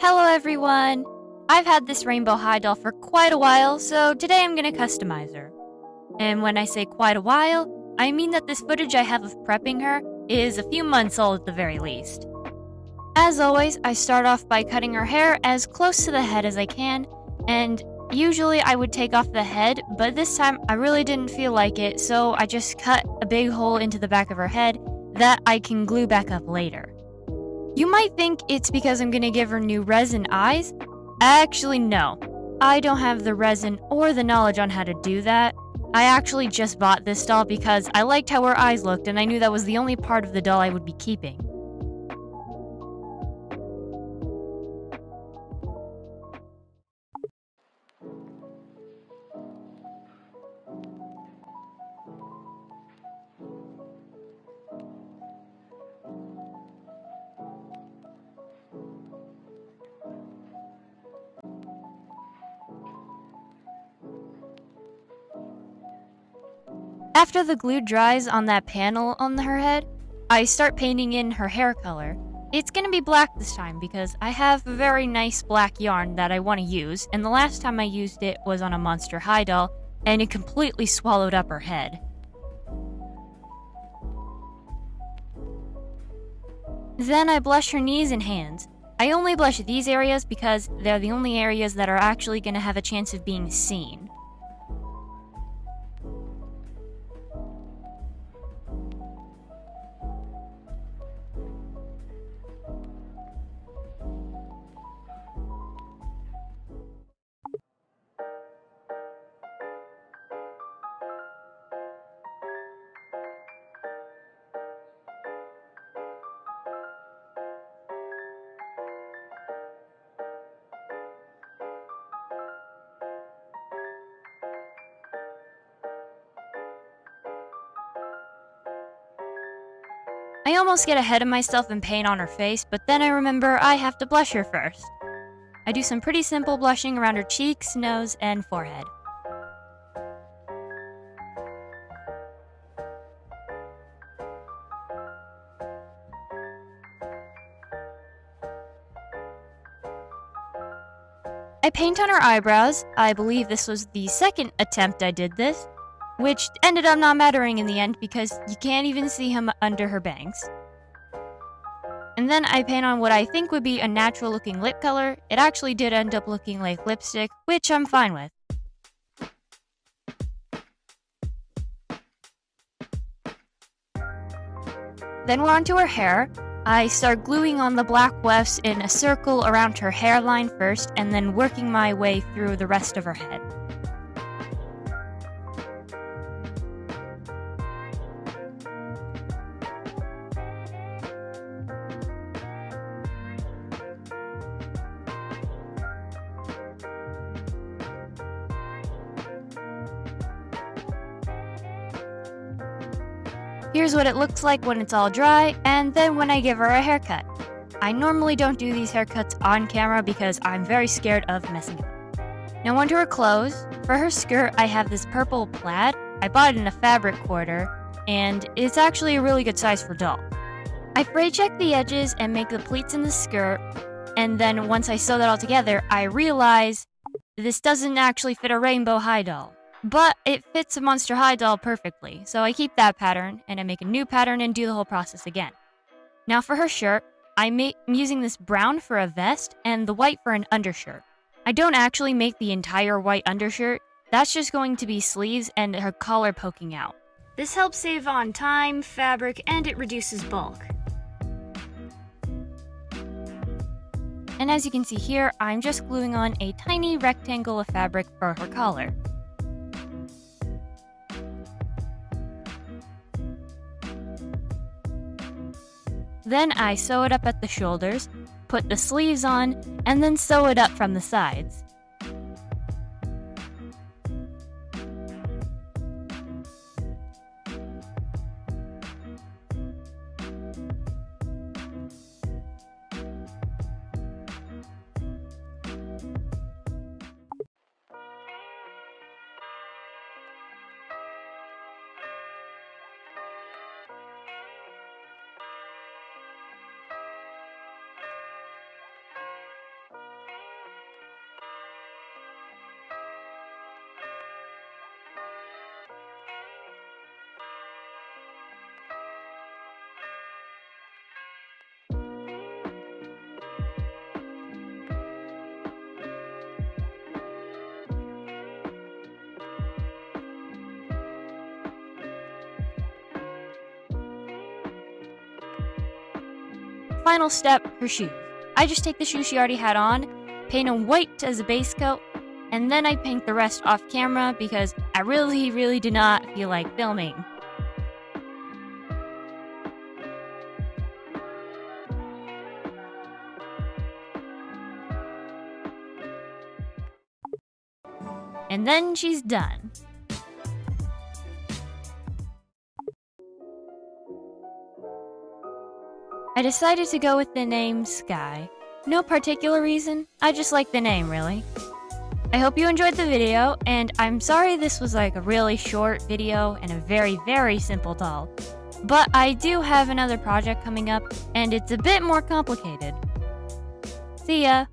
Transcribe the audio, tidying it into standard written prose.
Hello everyone! I've had this rainbow high doll for quite a while, so today I'm gonna customize her. And when I say quite a while, I mean that this footage I have of prepping her is a few months old at the very least. As always, I start off by cutting her hair as close to the head as I can, and usually I would take off the head, but this time I really didn't feel like it, so I just cut a big hole into the back of her head that I can glue back up later. You might think it's because I'm gonna give her new resin eyes. Actually, no. I don't have the resin or the knowledge on how to do that. I actually just bought this doll because I liked how her eyes looked and I knew that was the only part of the doll I would be keeping. After the glue dries on that panel on her head, I start painting in her hair color. It's gonna be black this time because I have a very nice black yarn that I want to use, and the last time I used it was on a Monster High doll, and it completely swallowed up her head. Then I blush her knees and hands. I only blush these areas because they're the only areas that are actually gonna have a chance of being seen. I almost get ahead of myself and paint on her face, but then I remember I have to blush her first. I do some pretty simple blushing around her cheeks, nose, and forehead. I paint on her eyebrows. I believe this was the second attempt I did this, which ended up not mattering in the end because you can't even see him under her bangs. And then I paint on what I think would be a natural looking lip color. It actually did end up looking like lipstick, which I'm fine with. Then we're on to her hair. I start gluing on the black wefts in a circle around her hairline first, and then working my way through the rest of her head. Here's what it looks like when it's all dry, and then when I give her a haircut. I normally don't do these haircuts on camera because I'm very scared of messing up. Now onto her clothes. For her skirt, I have this purple plaid. I bought it in a fabric quarter, and it's actually a really good size for doll. I fray check the edges and make the pleats in the skirt, and then once I sew that all together, I realize this doesn't actually fit a rainbow high doll. But it fits a Monster High doll perfectly, so I keep that pattern, and I make a new pattern and do the whole process again. Now for her shirt, I'm using this brown for a vest and the white for an undershirt. I don't actually make the entire white undershirt, that's just going to be sleeves and her collar poking out. This helps save on time, fabric, and it reduces bulk. And as you can see here, I'm just gluing on a tiny rectangle of fabric for her collar. Then I sew it up at the shoulders, put the sleeves on, and then sew it up from the sides. final step, her shoes. I just take the shoes she already had on, paint them white as a base coat, and then I paint the rest off camera because I really did not feel like filming. And then she's done. I decided to go with the name Skye. No particular reason, I just like the name, really. I hope you enjoyed the video, and I'm sorry this was like a really short video and a very simple doll. But I do have another project coming up, and it's a bit more complicated. See ya!